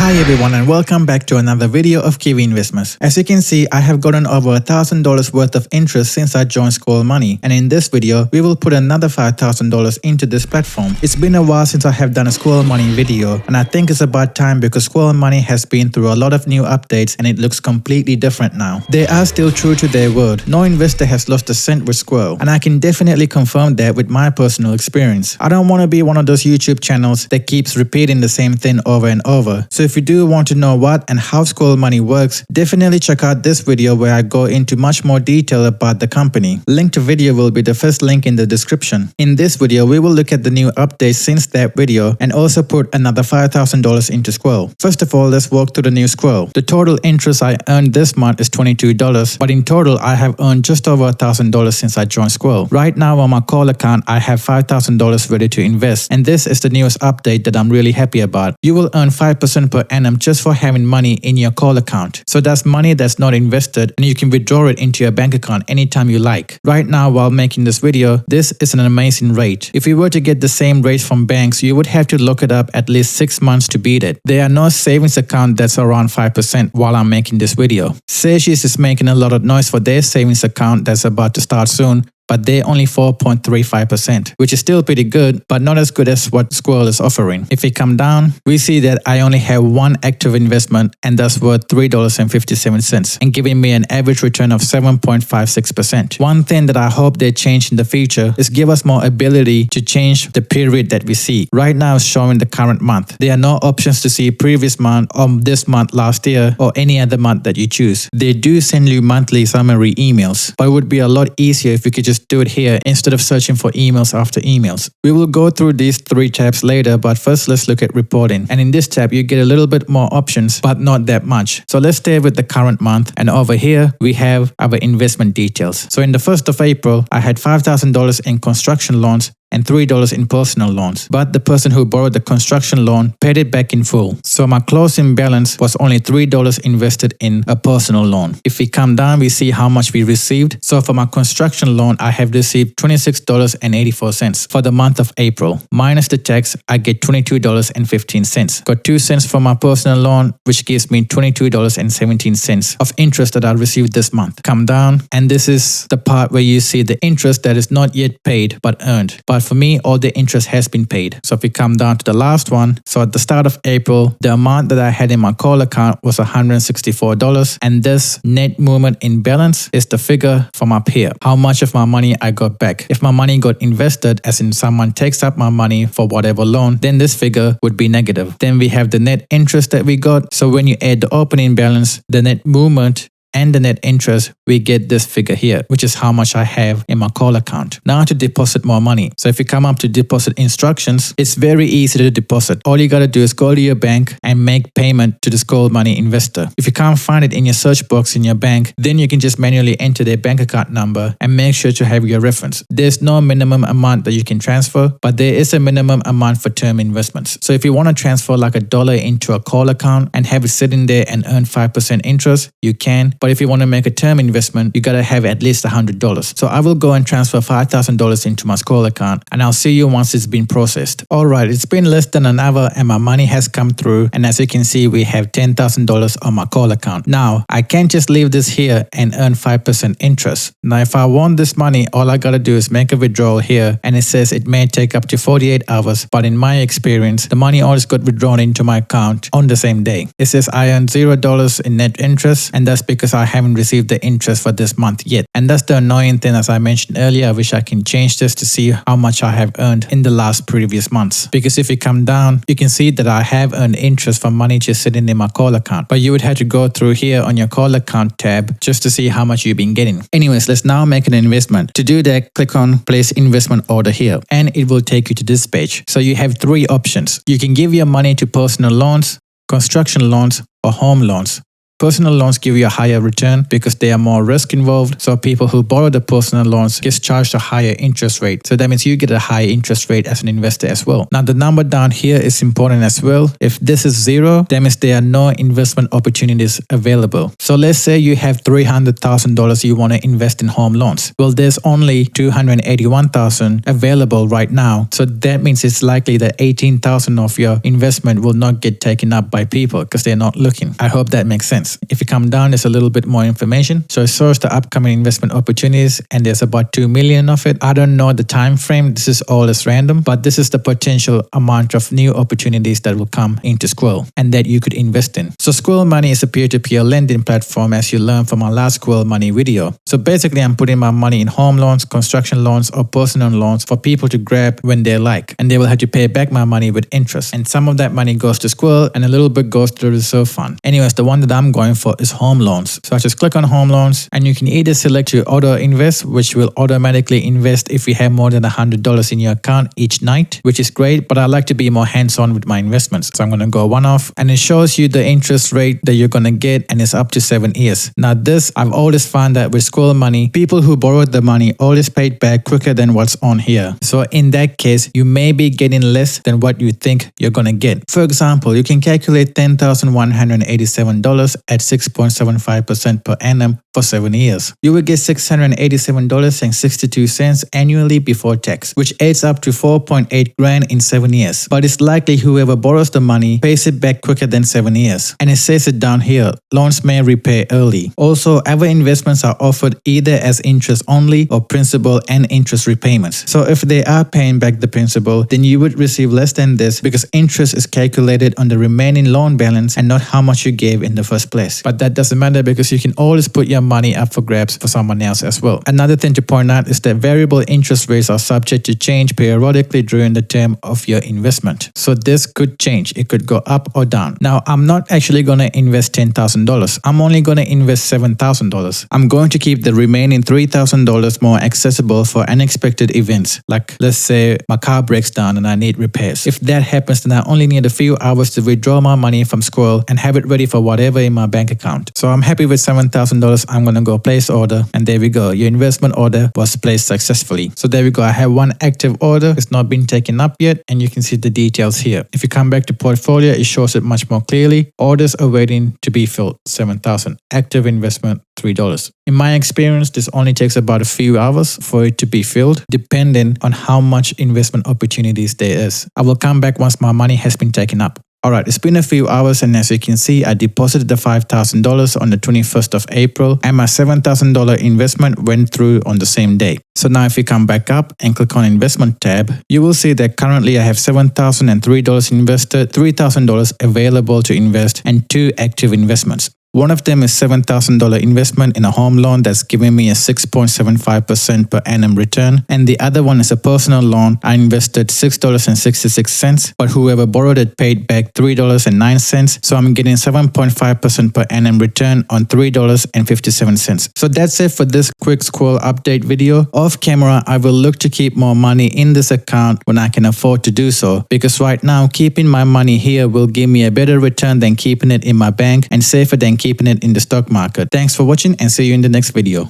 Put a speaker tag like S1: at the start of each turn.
S1: Hi everyone and welcome back to another video of Kiwi Investments. As you can see, I have gotten over $1,000 worth of interest since I joined Squirrel Money, and in this video, we will put another $5,000 into this platform. It's been a while since I have done a Squirrel Money video, and I think it's about time because Squirrel Money has been through a lot of new updates and it looks completely different now. They are still true to their word. No investor has lost a cent with Squirrel, and I can definitely confirm that with my personal experience. I don't want to be one of those YouTube channels that keeps repeating the same thing over and over. So if you do want to know what and how Squirrel Money works, definitely check out this video where I go into much more detail about the company. Link to video will be the first link in the description. In this video, we will look at the new updates since that video and also put another $5,000 into Squirrel. First of all, let's walk through the new Squirrel. The total interest I earned this month is $22, but in total I have earned just over $1,000 since I joined Squirrel. Right now on my call account, I have $5,000 ready to invest, and this is the newest update that I'm really happy about. You will earn 5% per annum just for having money in your call account. So that's money that's not invested and you can withdraw it into your bank account anytime you like. Right now while making this video, this is an amazing rate. If you were to get the same rate from banks, you would have to look it up at least 6 months to beat it. There are no savings account that's around 5% while I'm making this video. Seychelles is making a lot of noise for their savings account that's about to start soon, but they're only 4.35%, which is still pretty good, but not as good as what Squirrel is offering. If we come down, we see that I only have one active investment and that's worth $3.57 and giving me an average return of 7.56%. One thing that I hope they change in the future is give us more ability to change the period that we see. Right now it's showing the current month. There are no options to see previous month or this month last year or any other month that you choose. They do send you monthly summary emails, but it would be a lot easier if we could just do it here instead of searching for emails after emails. We will go through these 3 tabs later, but first let's look at reporting. And in this tab, you get a little bit more options, but not that much. So let's stay with the current month. And over here, we have our investment details. So in the 1st of April, I had $5,000 in construction loans and $3 in personal loans. But the person who borrowed the construction loan paid it back in full. So my closing balance was only $3 invested in a personal loan. If we come down, we see how much we received. So for my construction loan, I have received $26.84 for the month of April. Minus the tax, I get $22.15. Got 2 cents for my personal loan, which gives me $22.17 of interest that I received this month. Come down, and this is the part where you see the interest that is not yet paid but earned. But for me, all the interest has been paid. So if we come down to the last one, so at the start of April, the amount that I had in my call account was $164. And this net movement in balance is the figure from up here. How much of my money I got back. If my money got invested, as in someone takes up my money for whatever loan, then this figure would be negative. Then we have the net interest that we got. So when you add the opening balance, the net movement, and the net interest, we get this figure here, which is how much I have in my call account. Now to deposit more money. So if you come up to deposit instructions, it's very easy to deposit. All you got to do is go to your bank and make payment to the Squirrel Money investor. If you can't find it in your search box in your bank, then you can just manually enter their bank account number and make sure to have your reference. There's no minimum amount that you can transfer, but there is a minimum amount for term investments. So if you want to transfer like $1 into a call account and have it sitting there and earn 5% interest, you can. But if you want to make a term investment, you got to have at least $100. So I will go and transfer $5,000 into my Squirrel account, and I'll see you once it's been processed. Alright, it's been less than an hour and my money has come through, and as you can see, we have $10,000 on my call account. Now, I can't just leave this here and earn 5% interest. Now, if I want this money, all I got to do is make a withdrawal here, and it says it may take up to 48 hours, but in my experience, the money always got withdrawn into my account on the same day. It says I earned $0 in net interest, and that's because I haven't received the interest for this month yet. And that's the annoying thing, as I mentioned earlier. I wish I can change this to see how much I have earned in the previous months. Because if you come down, you can see that I have earned interest from money just sitting in my call account. But you would have to go through here on your call account tab just to see how much you've been getting. Anyways, let's now make an investment. To do that, click on place investment order here, and it will take you to this page. So you have 3 options. You can give your money to personal loans, construction loans, or home loans. Personal loans give you a higher return because there are more risk involved. So people who borrow the personal loans get charged a higher interest rate. So that means you get a high interest rate as an investor as well. Now the number down here is important as well. If this is 0, that means there are no investment opportunities available. So let's say you have $300,000 you want to invest in home loans. Well, there's only $281,000 available right now. So that means it's likely that $18,000 of your investment will not get taken up by people because they're not looking. I hope that makes sense. If you come down, there's a little bit more information. So it shows the upcoming investment opportunities and there's about 2 million of it. I don't know the time frame. This is all as random, but this is the potential amount of new opportunities that will come into Squirrel and that you could invest in. So Squirrel Money is a peer-to-peer lending platform, as you learned from our last Squirrel Money video. So basically I'm putting my money in home loans, construction loans or personal loans for people to grab when they like, and they will have to pay back my money with interest. And some of that money goes to Squirrel and a little bit goes to the reserve fund. Anyways, the one that I'm going for is home loans. So I just click on home loans and you can either select to auto invest, which will automatically invest if you have more than $100 in your account each night, which is great, but I like to be more hands-on with my investments. So I'm going to go one off and it shows you the interest rate that you're going to get and it's up to 7 years. Now this, I've always found that with Squirrel Money, people who borrowed the money always paid back quicker than what's on here. So in that case, you may be getting less than what you think you're going to get. For example, you can calculate $10,187 at 6.75% per annum for 7 years. You will get $687.62 annually before tax, which adds up to 4.8 grand in 7 years. But it's likely whoever borrows the money pays it back quicker than 7 years. And it says it down here, loans may repay early. Also, other investments are offered either as interest only or principal and interest repayments. So if they are paying back the principal, then you would receive less than this because interest is calculated on the remaining loan balance and not how much you gave in the first place. But that doesn't matter because you can always put your money up for grabs for someone else as well. Another thing to point out is that variable interest rates are subject to change periodically during the term of your investment. So this could change. It could go up or down. Now, I'm not actually going to invest $10,000. I'm only going to invest $7,000. I'm going to keep the remaining $3,000 more accessible for unexpected events. Like let's say my car breaks down and I need repairs. If that happens, then I only need a few hours to withdraw my money from Squirrel and have it ready for whatever in my bank account. So I'm happy with $7,000. I'm going to go place order and there we go. Your investment order was placed successfully. So there we go. I have one active order. It's not been taken up yet and you can see the details here. If you come back to portfolio, it shows it much more clearly. Orders are waiting to be filled, 7,000. Active investment, $3. In my experience, this only takes about a few hours for it to be filled, depending on how much investment opportunities there is. I will come back once my money has been taken up. Alright, it's been a few hours and as you can see, I deposited the $5,000 on the 21st of April and my $7,000 investment went through on the same day. So now if you come back up and click on investment tab, you will see that currently I have $7,003 invested, $3,000 available to invest and 2 active investments. One of them is $7,000 investment in a home loan that's giving me a 6.75% per annum return. And the other one is a personal loan. I invested $6.66, but whoever borrowed it paid back $3.09. So I'm getting 7.5% per annum return on $3.57. So that's it for this quick Squirrel update video. Off camera, I will look to keep more money in this account when I can afford to do so, because right now keeping my money here will give me a better return than keeping it in my bank and safer than keeping it in the stock market. Thanks for watching and see you in the next video.